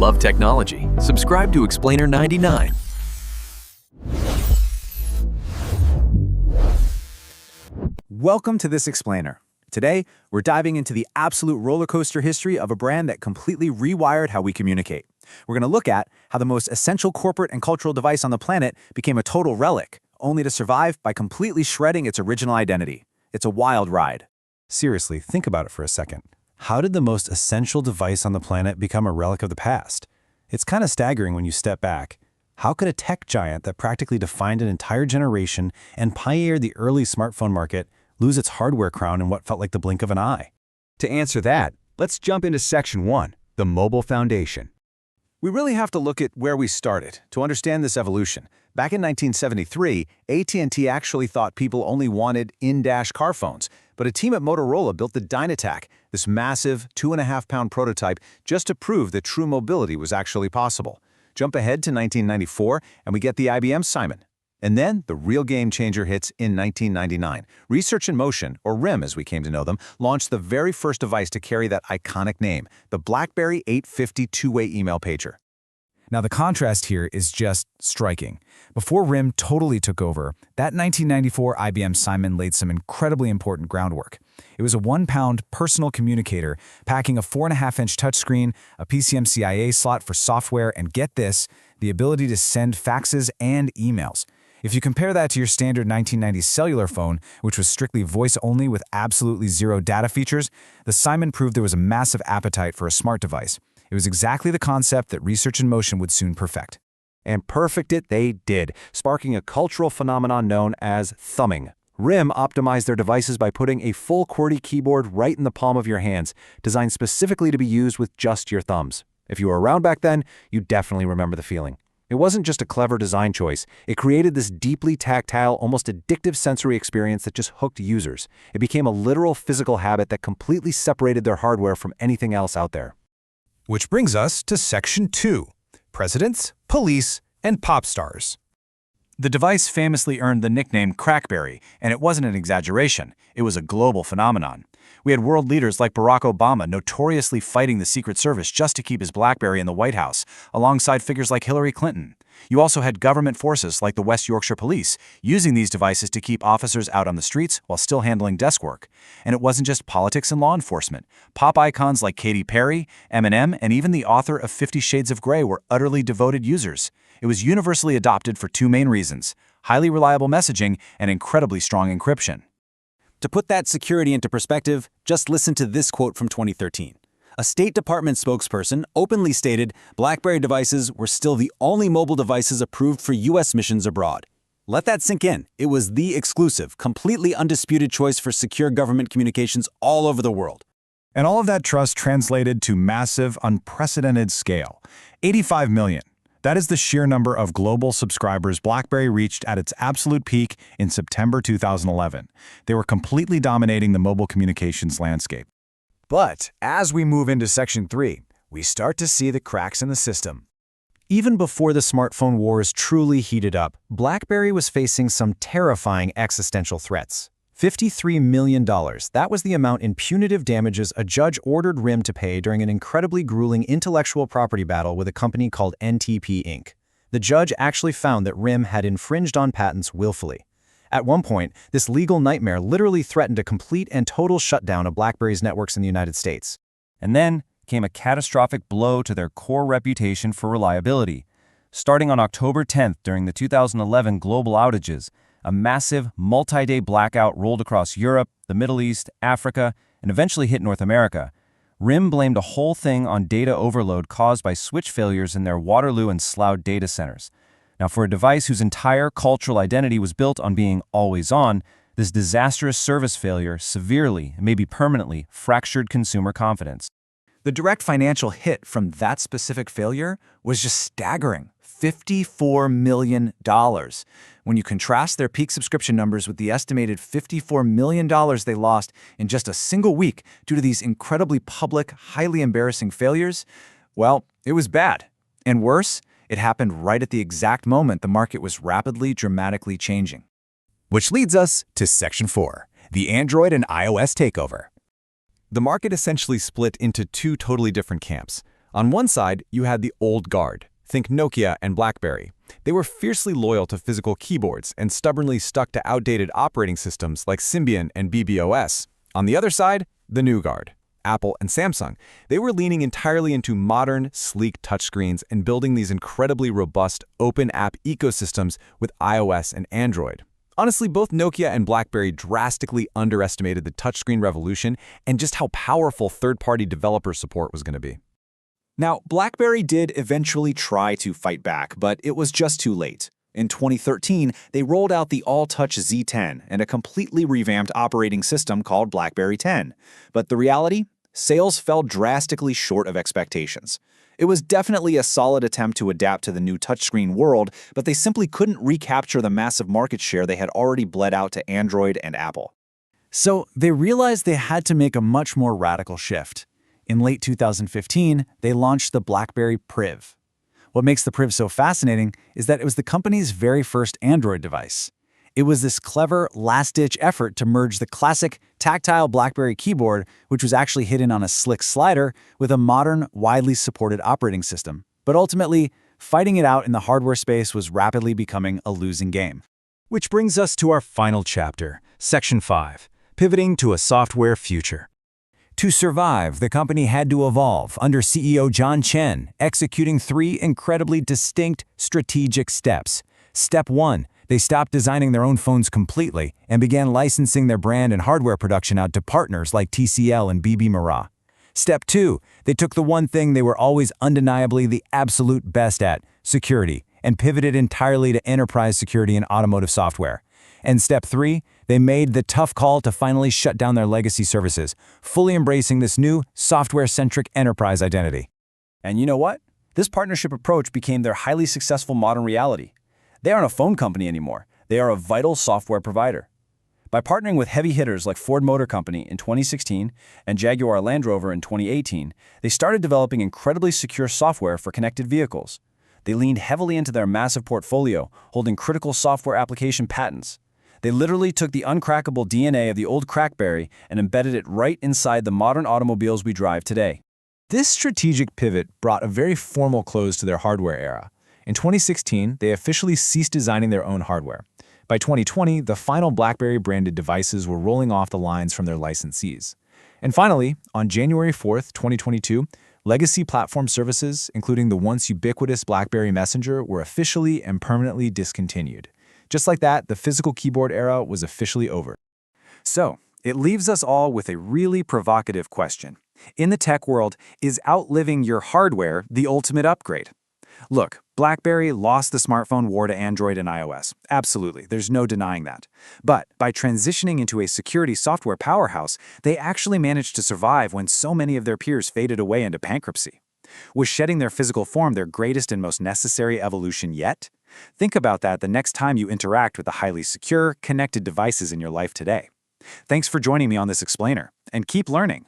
Love technology? Subscribe to Explainer 99. Welcome to This Explainer. Today, we're diving into the absolute roller coaster history of a brand that completely rewired how we communicate. We're going to look at how the most essential corporate and cultural device on the planet became a total relic, only to survive by completely shredding its original identity. It's a wild ride. Seriously, think about it for a second. How did the most essential device on the planet become a relic of the past? It's kind of staggering when you step back. How could a tech giant that practically defined an entire generation and pioneered the early smartphone market lose its hardware crown in what felt like the blink of an eye? To answer that, let's jump into Section 1, the mobile foundation. We really have to look at where we started to understand this evolution. Back in 1973, AT&T actually thought people only wanted in-dash car phones, but a team at Motorola built the Dynatac, this massive 2.5-pound prototype, just to prove that true mobility was actually possible. Jump ahead to 1994, and we get the IBM Simon. And then the real game changer hits in 1999. Research in Motion, or RIM as we came to know them, launched the very first device to carry that iconic name, the BlackBerry 850 two-way email pager. Now, the contrast here is just striking. Before RIM totally took over, that 1994 IBM Simon laid some incredibly important groundwork. It was a 1-pound personal communicator, packing a 4.5-inch touchscreen, a PCMCIA slot for software, and get this, the ability to send faxes and emails. If you compare that to your standard 1990s cellular phone, which was strictly voice-only with absolutely zero data features, the Simon proved there was a massive appetite for a smart device. It was exactly the concept that Research in Motion would soon perfect. And perfect it they did, sparking a cultural phenomenon known as thumbing. RIM optimized their devices by putting a full QWERTY keyboard right in the palm of your hands, designed specifically to be used with just your thumbs. If you were around back then, you definitely remember the feeling. It wasn't just a clever design choice. It created this deeply tactile, almost addictive sensory experience that just hooked users. It became a literal physical habit that completely separated their hardware from anything else out there. Which brings us to Section 2, Presidents, Police, and Pop Stars. The device famously earned the nickname Crackberry, and it wasn't an exaggeration. It was a global phenomenon. We had world leaders like Barack Obama notoriously fighting the Secret Service just to keep his BlackBerry in the White House, alongside figures like Hillary Clinton. You also had government forces like the West Yorkshire Police using these devices to keep officers out on the streets while still handling desk work. And it wasn't just politics and law enforcement. Pop icons like Katy Perry, Eminem, and even the author of 50 Shades of Grey were utterly devoted users. It was universally adopted for two main reasons: highly reliable messaging and incredibly strong encryption. To put that security into perspective, just listen to this quote from 2013. A State Department spokesperson openly stated BlackBerry devices were still the only mobile devices approved for U.S. missions abroad. Let that sink in. It was the exclusive, completely undisputed choice for secure government communications all over the world. And all of that trust translated to massive, unprecedented scale. 85 million. That is the sheer number of global subscribers BlackBerry reached at its absolute peak in September 2011. They were completely dominating the mobile communications landscape. But as we move into Section 3, we start to see the cracks in the system. Even before the smartphone wars truly heated up, BlackBerry was facing some terrifying existential threats. $53 million, that was the amount in punitive damages a judge ordered RIM to pay during an incredibly grueling intellectual property battle with a company called NTP Inc. The judge actually found that RIM had infringed on patents willfully. At one point, this legal nightmare literally threatened a complete and total shutdown of BlackBerry's networks in the United States. And then came a catastrophic blow to their core reputation for reliability. Starting on October 10th during the 2011 global outages, a massive, multi-day blackout rolled across Europe, the Middle East, Africa, and eventually hit North America. RIM blamed a whole thing on data overload caused by switch failures in their Waterloo and Slough data centers. Now, for a device whose entire cultural identity was built on being always on, this disastrous service failure severely, and maybe permanently, fractured consumer confidence. The direct financial hit from that specific failure was just staggering. $54 million. When you contrast their peak subscription numbers with the estimated $54 million they lost in just a single week due to these incredibly public, highly embarrassing failures, well, it was bad. And worse, it happened right at the exact moment the market was rapidly, dramatically changing. Which leads us to Section 4, the Android and iOS takeover. The market essentially split into two totally different camps. On one side, you had the old guard. Think Nokia and BlackBerry. They were fiercely loyal to physical keyboards and stubbornly stuck to outdated operating systems like Symbian and BBOS. On the other side, the new guard. Apple and Samsung. They were leaning entirely into modern, sleek touchscreens and building these incredibly robust open app ecosystems with iOS and Android. Honestly, both Nokia and BlackBerry drastically underestimated the touchscreen revolution and just how powerful third-party developer support was going to be. Now, BlackBerry did eventually try to fight back, but it was just too late. In 2013, they rolled out the all-touch Z10 and a completely revamped operating system called BlackBerry 10. But the reality? Sales fell drastically short of expectations. It was definitely a solid attempt to adapt to the new touchscreen world, but they simply couldn't recapture the massive market share they had already bled out to Android and Apple. So they realized they had to make a much more radical shift. In late 2015, they launched the BlackBerry Priv. What makes the Priv so fascinating is that it was the company's very first Android device. It was this clever, last-ditch effort to merge the classic tactile BlackBerry keyboard, which was actually hidden on a slick slider, with a modern, widely supported operating system. But ultimately, fighting it out in the hardware space was rapidly becoming a losing game. Which brings us to our final chapter, Section 5, Pivoting to a Software Future. To survive, the company had to evolve under CEO John Chen, executing 3 incredibly distinct strategic steps. Step 1, they stopped designing their own phones completely and began licensing their brand and hardware production out to partners like TCL and BB Murrah. Step 2, they took the one thing they were always undeniably the absolute best at, security, and pivoted entirely to enterprise security and automotive software. And Step 3, they made the tough call to finally shut down their legacy services, fully embracing this new software-centric enterprise identity. And you know what? This partnership approach became their highly successful modern reality. They aren't a phone company anymore. They are a vital software provider. By partnering with heavy hitters like Ford Motor Company in 2016 and Jaguar Land Rover in 2018, they started developing incredibly secure software for connected vehicles. They leaned heavily into their massive portfolio, holding critical software application patents. They literally took the uncrackable DNA of the old Crackberry and embedded it right inside the modern automobiles we drive today. This strategic pivot brought a very formal close to their hardware era. In 2016, they officially ceased designing their own hardware. By 2020, the final BlackBerry-branded devices were rolling off the lines from their licensees. And finally, on January 4th, 2022, legacy platform services, including the once ubiquitous BlackBerry Messenger, were officially and permanently discontinued. Just like that, the physical keyboard era was officially over. So, it leaves us all with a really provocative question. In the tech world, is outliving your hardware the ultimate upgrade? Look, BlackBerry lost the smartphone war to Android and iOS. Absolutely, there's no denying that. But by transitioning into a security software powerhouse, they actually managed to survive when so many of their peers faded away into bankruptcy. Was shedding their physical form their greatest and most necessary evolution yet? Think about that the next time you interact with the highly secure, connected devices in your life today. Thanks for joining me on this explainer, and keep learning.